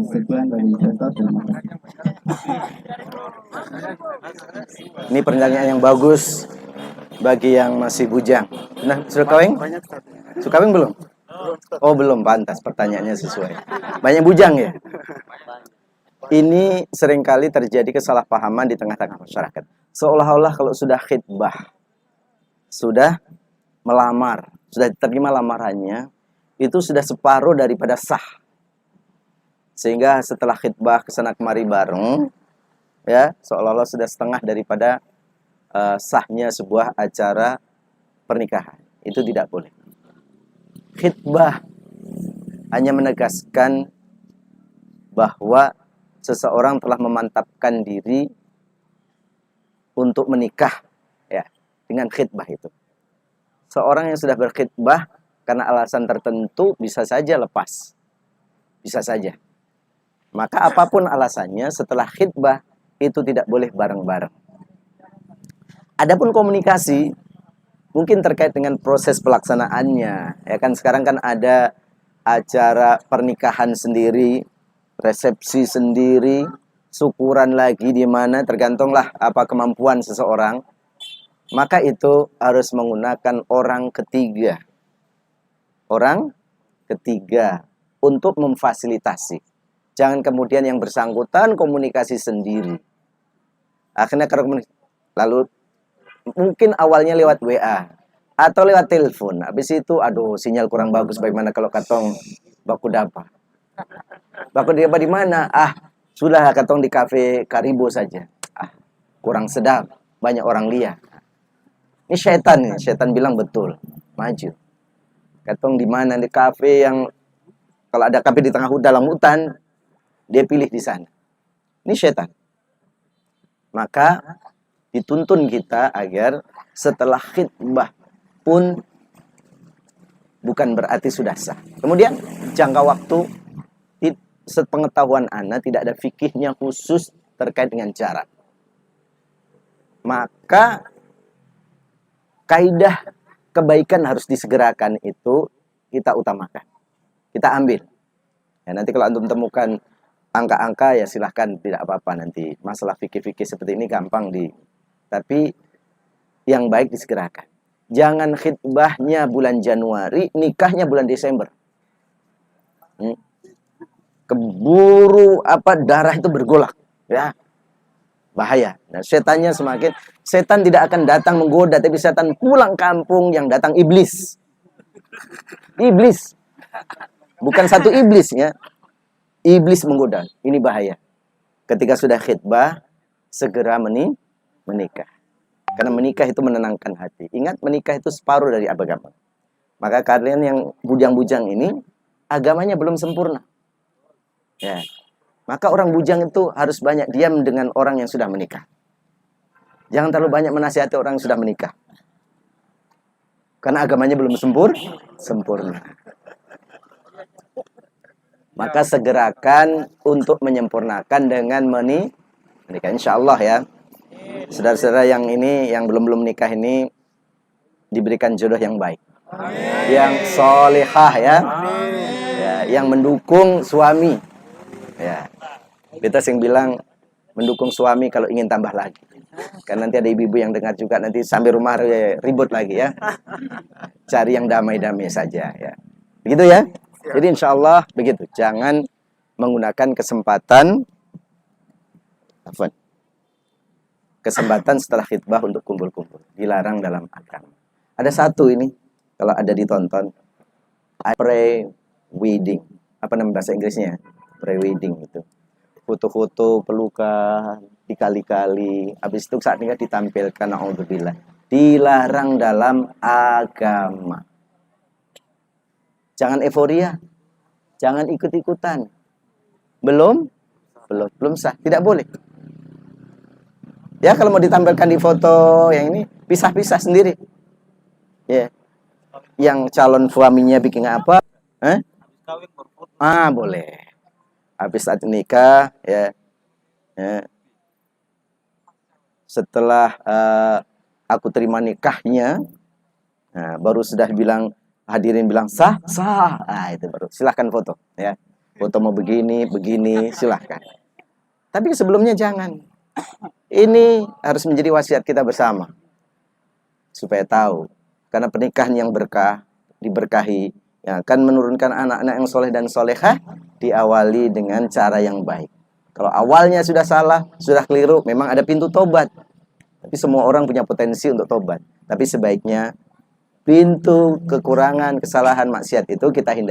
Sekian dari Ustaz, terima kasih. Ini pertanyaan yang bagus bagi yang masih bujang. Nah, sudah kawin? Sudah kawin belum? Oh, belum, pantas pertanyaannya sesuai. Banyak bujang ya? Ini seringkali terjadi kesalahpahaman di tengah-tengah masyarakat. Seolah-olah kalau sudah khitbah, sudah melamar, sudah diterima lamarannya, itu sudah separuh daripada sah. Sehingga setelah khitbah kesana kemari bareng, ya, seolah-olah sudah setengah daripada sahnya sebuah acara pernikahan. Itu tidak boleh. Khitbah hanya menegaskan bahwa seseorang telah memantapkan diri untuk menikah, ya, dengan khitbah itu. Seorang yang sudah berkhitbah karena alasan tertentu bisa saja lepas. Bisa saja. Maka apapun alasannya setelah khitbah itu tidak boleh bareng-bareng. Adapun komunikasi mungkin terkait dengan proses pelaksanaannya. Ya kan sekarang kan ada acara pernikahan sendiri, resepsi sendiri, syukuran lagi di mana tergantunglah apa kemampuan seseorang. Maka itu harus menggunakan orang ketiga. Orang ketiga untuk memfasilitasi. Jangan kemudian yang bersangkutan komunikasi sendiri. Akhirnya lalu mungkin awalnya lewat WA atau lewat telepon. Habis itu aduh sinyal kurang bagus, bagaimana kalau katong baku dapa. Baku dapa di mana? Sudah katong di kafe Karibo saja. Kurang sedap, banyak orang lihat. Ini syaitan nih, syaitan bilang betul. Maju. Katong di mana? Di kafe yang kalau ada kafe di tengah dalam hutan, dia pilih di sana. Ini syaitan. Maka dituntun kita agar setelah khitbah pun bukan berarti sudah sah. Kemudian jangka waktu, sepengetahuan Anda tidak ada fikihnya khusus terkait dengan jarak. Maka kaidah kebaikan harus disegerakan itu kita utamakan. Kita ambil. Ya, nanti kalau antum temukan angka-angka ya silahkan, tidak apa-apa nanti. Masalah fikih-fikih seperti ini gampang tapi yang baik disegerakan. Jangan khitbahnya bulan Januari, nikahnya bulan Desember. Keburu darah itu bergolak, ya. Bahaya. Nah, setan tidak akan datang menggoda, tapi setan pulang kampung yang datang iblis. Iblis. Bukan satu iblis ya. Iblis menggoda. Ini bahaya. Ketika sudah khitbah, segera menikah. Karena menikah itu menenangkan hati. Ingat, menikah itu separuh dari agama. Maka kalian yang bujang-bujang ini, agamanya belum sempurna. Ya. Maka orang bujang itu harus banyak diam dengan orang yang sudah menikah. Jangan terlalu banyak menasihati orang yang sudah menikah. Karena agamanya belum sempurna. Maka segerakan untuk menyempurnakan dengan menikah. Insya Allah ya. Saudara-saudara yang belum menikah ini diberikan jodoh yang baik. Amin. Yang solehah ya. Ya, yang mendukung suami. Ya. Kita sing bilang mendukung suami kalau ingin tambah lagi. Kan nanti ada ibu-ibu yang dengar juga, nanti sampai rumah ribut lagi ya. Cari yang damai-damai saja ya. Begitu ya. Jadi insya Allah begitu. Jangan menggunakan kesempatan setelah khitbah untuk kumpul-kumpul. Dilarang dalam agama. Ada satu ini, kalau ada ditonton, pre-wedding. Apa nama bahasa Inggrisnya? Pre-wedding itu. Foto-foto pelukan, dikali-kali. Habis itu saat nikah ditampilkan, na'udzubillah. Dilarang dalam agama. Jangan euforia. Jangan ikut-ikutan. Belum sah. Tidak boleh. Ya, kalau mau ditampilkan di foto yang ini, pisah-pisah sendiri. Ya. Yang calon suaminya bikin apa? Boleh. Habis saat nikah, ya. Setelah aku terima nikahnya, baru sudah hadirin bilang sah. Itu baru silahkan foto, ya. foto mau begini, silahkan. Tapi sebelumnya jangan. Ini harus menjadi wasiat kita bersama. Supaya tahu. Karena pernikahan yang berkah, diberkahi, yang akan menurunkan anak-anak yang soleh dan solehah, diawali dengan cara yang baik. Kalau awalnya sudah salah, sudah keliru, memang ada pintu tobat. Tapi semua orang punya potensi untuk tobat. Tapi sebaiknya pintu kekurangan, kesalahan, maksiat itu kita hindari.